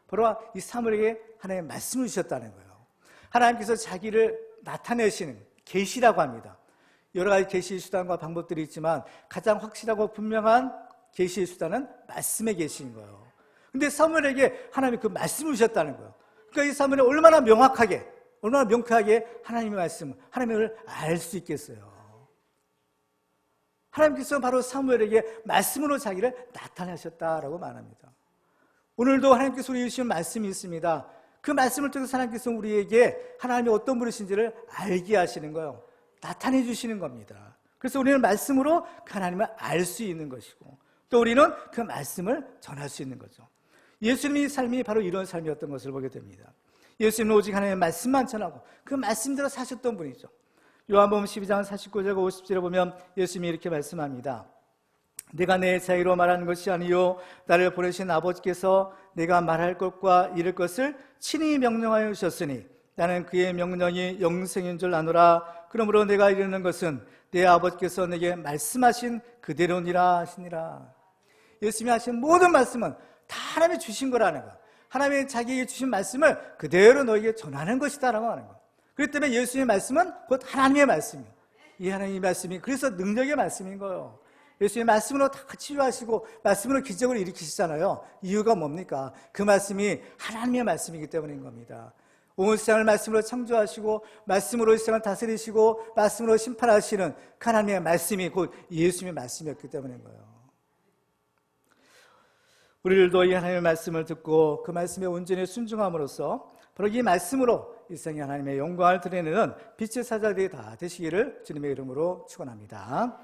바로 이 사무엘에게 하나님의 말씀을 주셨다는 거예요. 하나님께서 자기를 나타내시는 계시라고 합니다. 여러 가지 계시의 수단과 방법들이 있지만 가장 확실하고 분명한 계시의 수단은 말씀의 계시인 거예요. 근데 사무엘에게 하나님이 그 말씀을 주셨다는 거예요. 그러니까 이 사무엘이 얼마나 명확하게, 얼마나 명쾌하게 하나님의 말씀, 하나님을 알 수 있겠어요. 하나님께서 바로 사무엘에게 말씀으로 자기를 나타내셨다라고 말합니다. 오늘도 하나님께서 우리에게 주신 말씀이 있습니다. 그 말씀을 통해서 하나님께서 우리에게 하나님이 어떤 분이신지를 알게 하시는 거예요. 나타내 주시는 겁니다. 그래서 우리는 말씀으로 그 하나님을 알 수 있는 것이고 또 우리는 그 말씀을 전할 수 있는 거죠. 예수님의 삶이 바로 이런 삶이었던 것을 보게 됩니다. 예수님은 오직 하나님의 말씀만 전하고 그 말씀대로 사셨던 분이죠. 요한복음 12장 49절과 50절에 보면 예수님이 이렇게 말씀합니다. 내가 내 자유로 말하는 것이 아니요 나를 보내신 아버지께서 내가 말할 것과 이를 것을 친히 명령하여 주셨으니 나는 그의 명령이 영생인 줄 아노라. 그러므로 내가 이르는 것은 내 아버지께서 내게 말씀하신 그대로니라 하시니라. 예수님이 하신 모든 말씀은 다 하나님이 주신 거라는 거. 하나님이 자기에게 주신 말씀을 그대로 너에게 전하는 것이다 라고 하는 거. 그렇기 때문에 예수님의 말씀은 곧 하나님의 말씀이에요. 이 하나님의 말씀이 그래서 능력의 말씀인 거예요. 예수님의 말씀으로 다 치유하시고 말씀으로 기적을 일으키시잖아요. 이유가 뭡니까? 그 말씀이 하나님의 말씀이기 때문인 겁니다. 온 세상을 말씀으로 창조하시고 말씀으로 이 세상을 다스리시고 말씀으로 심판하시는 그 하나님의 말씀이 곧 예수님의 말씀이었기 때문인 거예요. 우리들도 이 하나님의 말씀을 듣고 그 말씀에 온전히 순종함으로써 바로 이 말씀으로 일생에 하나님의 영광을 드러내는 빛의 사자들이 다 되시기를 주님의 이름으로 축원합니다.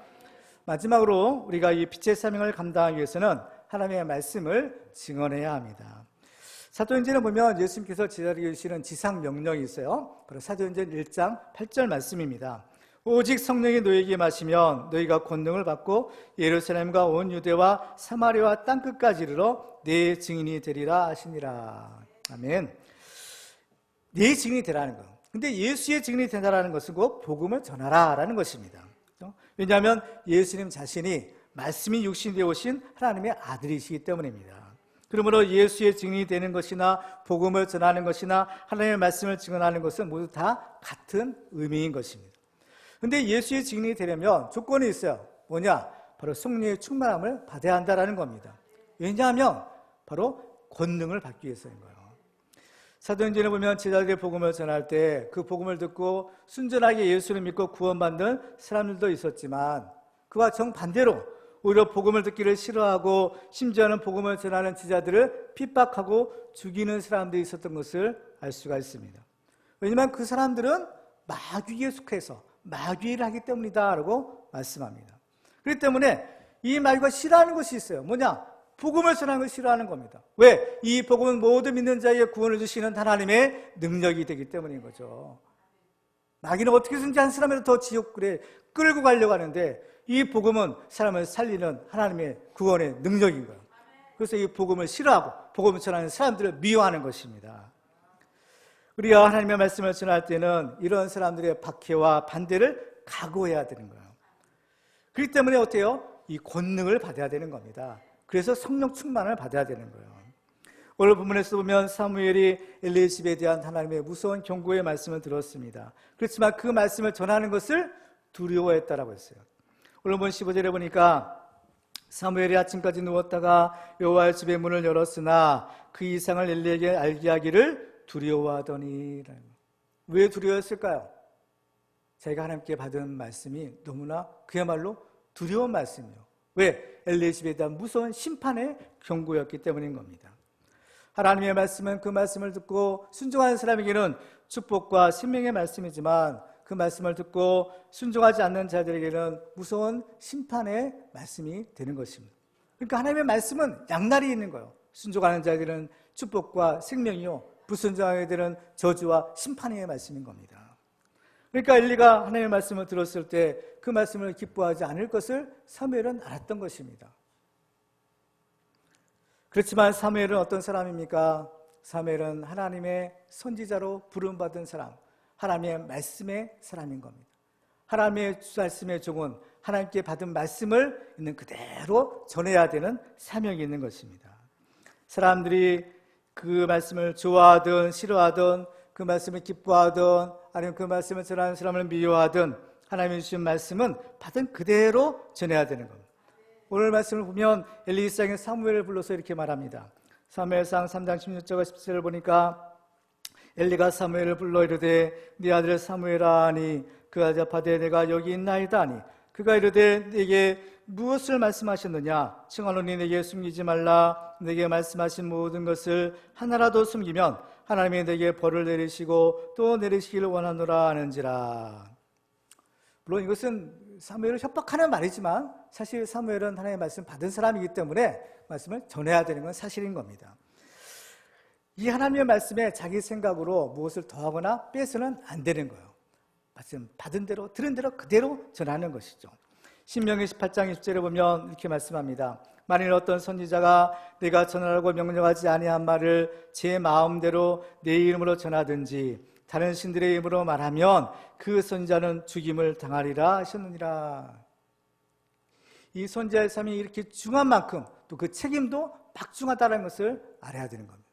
마지막으로 우리가 이 빛의 사명을 감당하기 위해서는 하나님의 말씀을 증언해야 합니다. 사도행전에 보면 예수님께서 제자들에게 주시는 지상 명령이 있어요. 바로 사도행전 1장 8절 말씀입니다. 오직 성령이 너희에게 마시면 너희가 권능을 받고 예루살렘과 온 유대와 사마리아와 땅끝까지 이르러 내 증인이 되리라 하시니라. 아멘. 내 증인이 되라는 거. 근데 예수의 증인이 되라는 것은 곧 복음을 전하라라는 것입니다. 왜냐하면 예수님 자신이 말씀이 육신이 되어 오신 하나님의 아들이시기 때문입니다. 그러므로 예수의 증인이 되는 것이나 복음을 전하는 것이나 하나님의 말씀을 증언하는 것은 모두 다 같은 의미인 것입니다. 그런데 예수의 증인이 되려면 조건이 있어요. 뭐냐? 바로 성령의 충만함을 받아야 한다는 겁니다. 왜냐하면 바로 권능을 받기 위해서인 거예요. 사도행전에 보면 제자들의 복음을 전할 때 그 복음을 듣고 순전하게 예수를 믿고 구원받는 사람들도 있었지만 그와 정반대로 오히려 복음을 듣기를 싫어하고 심지어는 복음을 전하는 제자들을 핍박하고 죽이는 사람들이 있었던 것을 알 수가 있습니다. 왜냐하면 그 사람들은 마귀에 속해서 마귀를 하기 때문이다 라고 말씀합니다. 그렇기 때문에 이 마귀가 싫어하는 것이 있어요. 뭐냐? 복음을 전하는 것을 싫어하는 겁니다. 왜? 이 복음은 모두 믿는 자에게 구원을 주시는 하나님의 능력이 되기 때문인 거죠. 마귀는 어떻게든지 한 사람이라도 더 지옥불에 끌고 가려고 하는데 이 복음은 사람을 살리는 하나님의 구원의 능력인 거예요. 그래서 이 복음을 싫어하고 복음을 전하는 사람들을 미워하는 것입니다. 우리가 하나님의 말씀을 전할 때는 이런 사람들의 박해와 반대를 각오해야 되는 거예요. 그렇기 때문에 어때요? 이 권능을 받아야 되는 겁니다. 그래서 성령 충만을 받아야 되는 거예요. 오늘 본문에서 보면 사무엘이 엘리야십에 대한 하나님의 무서운 경고의 말씀을 들었습니다. 그렇지만 그 말씀을 전하는 것을 두려워했다라고 했어요. 오늘 본 15절에 보니까 사무엘이 아침까지 누웠다가 여호와의 집의 문을 열었으나 그 이상을 엘리에게 알게 하기를 두려워하더니. 왜 두려워했을까요? 자기가 하나님께 받은 말씀이 너무나 그야말로 두려운 말씀이에요. 왜? 엘리의 집에 대한 무서운 심판의 경고였기 때문인 겁니다. 하나님의 말씀은 그 말씀을 듣고 순종하는 사람에게는 축복과 생명의 말씀이지만 그 말씀을 듣고 순종하지 않는 자들에게는 무서운 심판의 말씀이 되는 것입니다. 그러니까 하나님의 말씀은 양날이 있는 거예요. 순종하는 자들은 축복과 생명이요, 불순종하게 되는 저주와 심판의 말씀인 겁니다. 그러니까 엘리가 하나님의 말씀을 들었을 때 그 말씀을 기뻐하지 않을 것을 사무엘은 알았던 것입니다. 그렇지만 사무엘은 어떤 사람입니까? 사무엘은 하나님의 선지자로 부름받은 사람, 하나님의 말씀의 사람인 겁니다. 하나님의 말씀의 종은 하나님께 받은 말씀을 있는 그대로 전해야 되는 사명이 있는 것입니다. 사람들이 그 말씀을 좋아하든 싫어하든 그 말씀을 기뻐하든 아니면 그 말씀을 전하는 사람을 미워하든 하나님이 주신 말씀은 받은 그대로 전해야 되는 겁니다. 오늘 말씀을 보면 엘리사가 사무엘을 불러서 이렇게 말합니다. 사무엘상 3장 16절과 17절을 보니까 엘리가 사무엘을 불러 이르되 네 아들 사무엘아 하니 그가 대답하되 내가 여기 있나이다 하니 그가 이르되 네게 무엇을 말씀하셨느냐? 청하노니 내게 숨기지 말라. 내게 말씀하신 모든 것을 하나라도 숨기면 하나님이 내게 벌을 내리시고 또 내리시기를 원하노라 하는지라. 물론 이것은 사무엘을 협박하는 말이지만 사실 사무엘은 하나님의 말씀 받은 사람이기 때문에 말씀을 전해야 되는 건 사실인 겁니다. 이 하나님의 말씀에 자기 생각으로 무엇을 더하거나 빼서는 안 되는 거예요. 말씀 받은 대로 들은 대로 그대로 전하는 것이죠. 신명기 18장 20절에 보면 이렇게 말씀합니다. 만일 어떤 선지자가 내가 전하라고 명령하지 아니한 말을 제 마음대로 내 이름으로 전하든지 다른 신들의 이름으로 말하면 그 선지자는 죽임을 당하리라 하셨느니라. 이 선지자의 삶이 이렇게 중한 만큼 또 그 책임도 막중하다는 것을 알아야 되는 겁니다.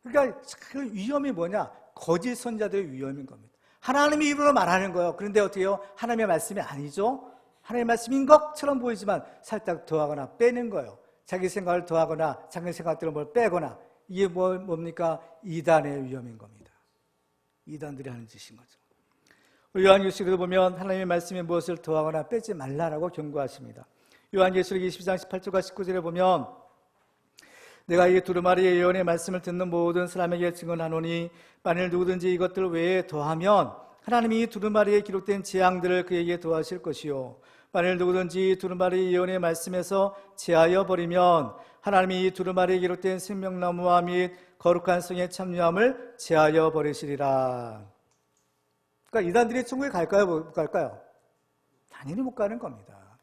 그러니까 그 위험이 뭐냐? 거짓 선지자들의 위험인 겁니다. 하나님의 이름으로 말하는 거예요. 그런데 어떻게 해요? 하나님의 말씀이 아니죠? 하나님의 말씀인 것처럼 보이지만 살짝 더하거나 빼는 거예요. 자기 생각을 더하거나 자기 생각대로 뭘 빼거나, 이게 뭡니까? 이단의 위험인 겁니다. 이단들이 하는 짓인 거죠. 요한계시록에 보면 하나님의 말씀에 무엇을 더하거나 빼지 말라라고 경고하십니다. 요한계시록 22장 18절과 19절에 보면 내가 이 두루마리의 예언의 말씀을 듣는 모든 사람에게 증언하노니 만일 누구든지 이것들 외에 더하면 하나님이 이 두루마리에 기록된 재앙들을 그에게 더하실 것이요 만일 누구든지 두루마리 예언의 말씀에서 제하여 버리면 하나님이 이 두루마리에 기록된 생명나무와 및 거룩한 성의 참여함을 제하여 버리시리라. 그러니까 이단들이 천국에 갈까요? 못 갈까요? 당연히 못 가는 겁니다.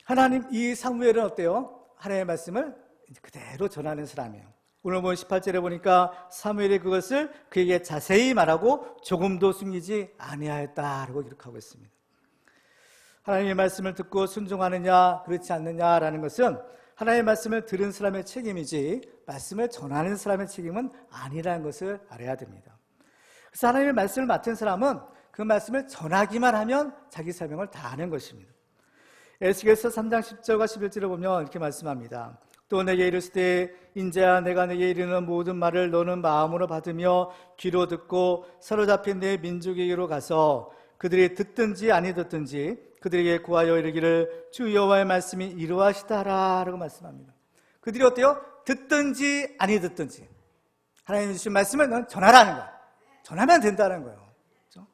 하나님, 이 사무엘은 어때요? 하나님의 말씀을 그대로 전하는 사람이에요. 오늘 본 18절에 보니까 사무엘이 그것을 그에게 자세히 말하고 조금도 숨기지 아니하였다라고 기록하고 있습니다. 하나님의 말씀을 듣고 순종하느냐 그렇지 않느냐라는 것은 하나님의 말씀을 들은 사람의 책임이지 말씀을 전하는 사람의 책임은 아니라는 것을 알아야 됩니다. 그래서 하나님의 말씀을 맡은 사람은 그 말씀을 전하기만 하면 자기 사명을 다하는 것입니다. 에스겔서 3장 10절과 11절을 보면 이렇게 말씀합니다. 또 내게 이르시되 인자야 내가 내게 이르는 모든 말을 너는 마음으로 받으며 귀로 듣고 사로잡힌 내 민족에게로 가서 그들이 듣든지 아니 듣든지 그들에게 구하여 이르기를 주 여호와의 말씀이 이러하시다라 라고 말씀합니다. 그들이 어때요? 듣든지 아니 듣든지 하나님 주신 말씀을 넌 전하라는 거야. 전하면 된다는 거예요. 그렇죠?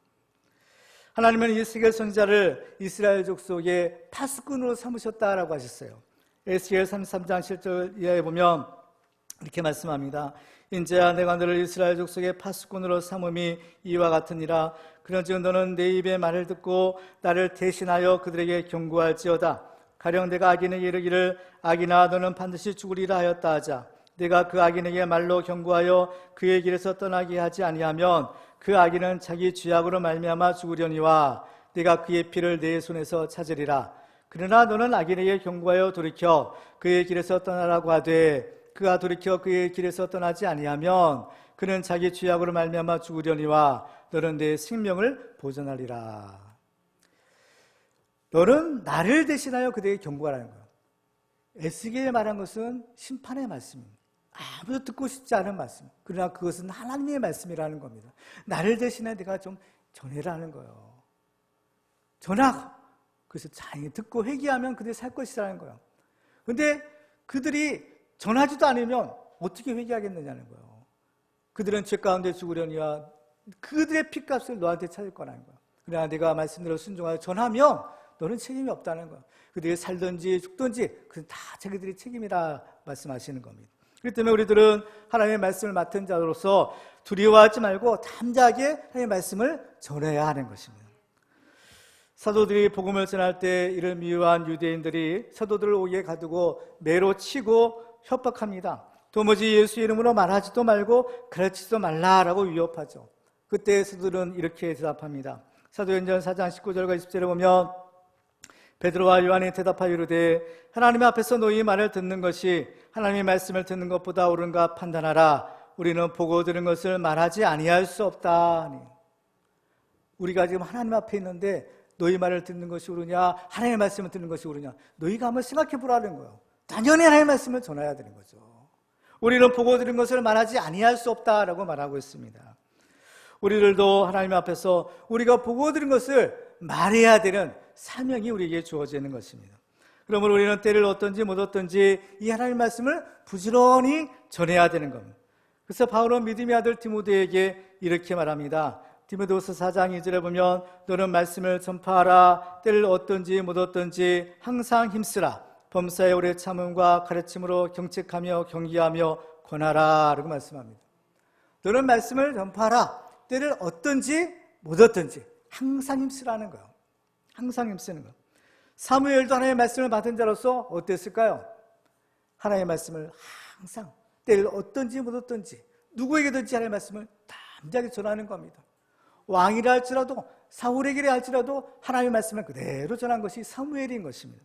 하나님은 에스겔 선지자를 이스라엘 족속의 파수꾼으로 삼으셨다라고 하셨어요. 에스겔 33장 7절 이하에 보면 이렇게 말씀합니다. 인자야 내가 너를 이스라엘 족속의 파수꾼으로 삼음이 이와 같으니라. 그런즉 너는 내 입의 말을 듣고 나를 대신하여 그들에게 경고할지어다. 가령 내가 악인에게 이르기를 악인아 너는 반드시 죽으리라 하였다 하자. 내가 그 악인에게 말로 경고하여 그의 길에서 떠나게 하지 아니하면 그 악인은 자기 죄악으로 말미암아 죽으려니와 내가 그의 피를 내 손에서 찾으리라. 그러나 너는 악인에게 경고하여 돌이켜 그의 길에서 떠나라고 하되 그가 돌이켜 그의 길에서 떠나지 아니하면 그는 자기 죄악으로 말미암아 죽으려니와 너는 내 생명을 보존하리라. 너는 나를 대신하여 그들에게 경고하라는 거예요. 에스겔이 말한 것은 심판의 말씀입니다. 아무도 듣고 싶지 않은 말씀. 그러나 그것은 하나님의 말씀이라는 겁니다. 나를 대신해 내가 좀 전해라는 거예요. 전하고 그래서 자연히 듣고 회개하면 그들이 살 것이라는 거예요. 그런데 그들이 전하지도 않으면 어떻게 회개하겠느냐는 거예요. 그들은 죄 가운데 죽으려니와 그들의 핏값을 너한테 찾을 거라는 거예요. 그러나 내가 말씀대로 순종하여 전하면 너는 책임이 없다는 거예요. 그들이 살든지 죽든지 그건 다 자기들이 책임이라 말씀하시는 겁니다. 그렇기 때문에 우리들은 하나님의 말씀을 맡은 자로서 두려워하지 말고 담대하게 하나님의 말씀을 전해야 하는 것입니다. 사도들이 복음을 전할 때 이를 미워한 유대인들이 사도들을 옥에 가두고 매로 치고 협박합니다. 도무지 예수 이름으로 말하지도 말고 가르치지도 말라라고 위협하죠. 그때 사도들은 이렇게 대답합니다. 사도행전 4장 19절과 20절에 보면 베드로와 요한이 대답하여 이르되 하나님 앞에서 너희 말을 듣는 것이 하나님의 말씀을 듣는 것보다 옳은가 판단하라. 우리는 보고 들은 것을 말하지 아니할 수 없다. 우리가 지금 하나님 앞에 있는데 너희 말을 듣는 것이 옳으냐 하나님의 말씀을 듣는 것이 옳으냐 너희가 한번 생각해 보라는 거예요. 당연히 하나님의 말씀을 전해야 되는 거죠. 우리는 보고 들은 것을 말하지 아니할 수 없다라고 말하고 있습니다. 우리들도 하나님 앞에서 우리가 보고 들은 것을 말해야 되는 사명이 우리에게 주어지는 것입니다. 그러므로 우리는 때를 얻든지 못 얻든지 이 하나님의 말씀을 부지런히 전해야 되는 겁니다. 그래서 바울은 믿음의 아들 디모데에게 이렇게 말합니다. 디모데후서 4장 2절에 보면 너는 말씀을 전파하라. 때를 얻든지 못 얻든지 항상 힘쓰라. 범사에 오래 참음과 가르침으로 경책하며 경계하며 권하라 라고 말씀합니다. 너는 말씀을 전파하라. 때를 어떤지 못 어떤지 항상 힘쓰라는 거예요. 항상 힘쓰는 거예요. 사무엘도 하나님의 말씀을 받은 자로서 어땠을까요? 하나님의 말씀을 항상 때를 어떤지 못 어떤지 누구에게든지 하나님의 말씀을 담대하게 전하는 겁니다. 왕이라 할지라도 사울에게 할지라도 하나님의 말씀을 그대로 전한 것이 사무엘인 것입니다.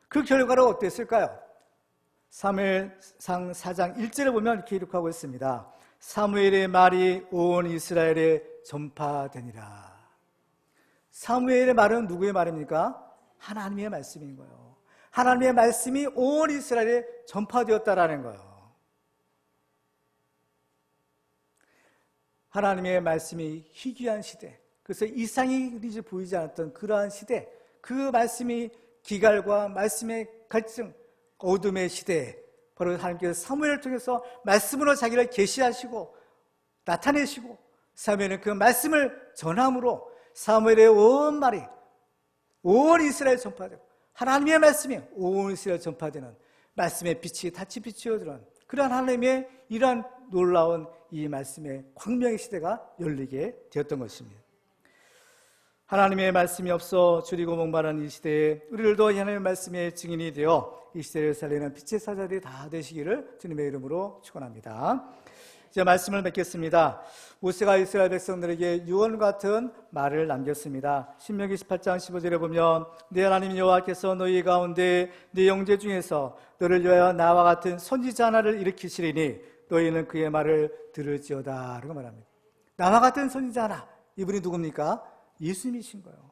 그 결과로 어땠을까요? 사무엘상 4장 1절을 보면 이렇게 기록하고 있습니다. 사무엘의 말이 온 이스라엘에 전파되니라. 사무엘의 말은 누구의 말입니까? 하나님의 말씀인 거예요. 하나님의 말씀이 온 이스라엘에 전파되었다라는 거예요. 하나님의 말씀이 희귀한 시대, 그래서 이상이 이제 보이지 않았던 그러한 시대, 그 말씀이 기갈과 말씀의 갈증, 어둠의 시대에 바로 하나님께서 사무엘을 통해서 말씀으로 자기를 계시하시고 나타내시고 사무엘은 그 말씀을 전함으로 사무엘의 온 말이 온 이스라엘 전파되고 하나님의 말씀이 온 이스라엘 전파되는 말씀의 빛이 다시 비추어드는 그러한 하나님의 이러한 놀라운 이 말씀의 광명의 시대가 열리게 되었던 것입니다. 하나님의 말씀이 없어 줄이고 목마른 이 시대에 우리들도 하나님의 말씀의 증인이 되어 이 시대를 살리는 빛의 사자들이 다 되시기를 주님의 이름으로 축원합니다. 이제 말씀을 맺겠습니다. 모세가 이스라엘 백성들에게 유언 같은 말을 남겼습니다. 신명기 18장 15절에 보면 네 하나님 여호와께서 너희 가운데 네 형제 중에서 너를 위하여 나와 같은 선지자 하나를 일으키시리니 너희는 그의 말을 들을지어다 라고 말합니다. 나와 같은 선지자 하나, 이분이 누굽니까? 예수님이신 거예요.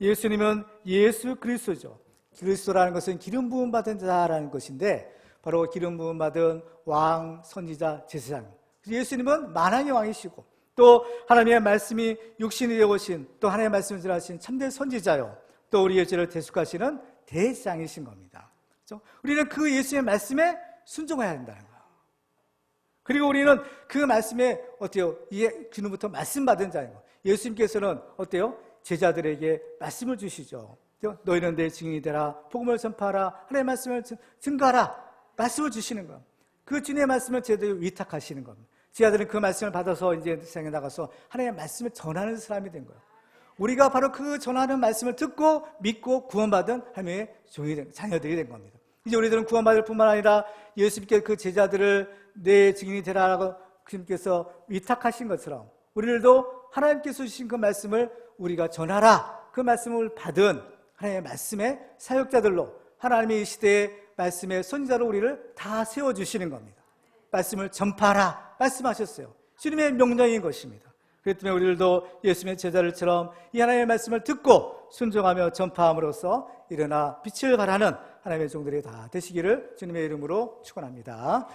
예수님은 예수 그리스도죠. 그리스도라는 것은 기름 부음 받은 자라는 것인데 바로 기름 부음 받은 왕, 선지자, 제사장입니다. 예수님은 만왕의 왕이시고 또 하나님의 말씀이 육신이 되어 오신 또 하나님의 말씀을 전하신 참된 선지자요 또 우리의 죄를 대속하시는 대제사장이신 겁니다. 그렇죠? 우리는 그 예수의 말씀에 순종해야 된다는 거예요. 그리고 우리는 그 말씀에 어때요? 이게 주님부터 말씀 받은 자인 거예요. 예수님께서는 어때요? 제자들에게 말씀을 주시죠. 너희는 내 증인이 되라. 복음을 전파하라. 하나님의 말씀을 증거하라. 말씀을 주시는 거예요. 그 주님의 말씀을 제자들에게 위탁하시는 겁니다. 제자들은 그 말씀을 받아서 이제 세상에 나가서 하나님의 말씀을 전하는 사람이 된 거예요. 우리가 바로 그 전하는 말씀을 듣고 믿고 구원받은 하나님의 종이 된 자녀들이 된 겁니다. 이제 우리들은 구원받을 뿐만 아니라 예수님께 그 제자들을 내 증인이 되라라고 주님께서 위탁하신 것처럼 우리들도 하나님께서 주신 그 말씀을 우리가 전하라. 그 말씀을 받은 하나님의 말씀의 사역자들로 하나님의 이 시대의 말씀의 선지자로 우리를 다 세워주시는 겁니다. 말씀을 전파하라 말씀하셨어요. 주님의 명령인 것입니다. 그렇기 때문에 우리들도 예수님의 제자들처럼 이 하나님의 말씀을 듣고 순종하며 전파함으로써 일어나 빛을 발하는 하나님의 종들이 다 되시기를 주님의 이름으로 축원합니다.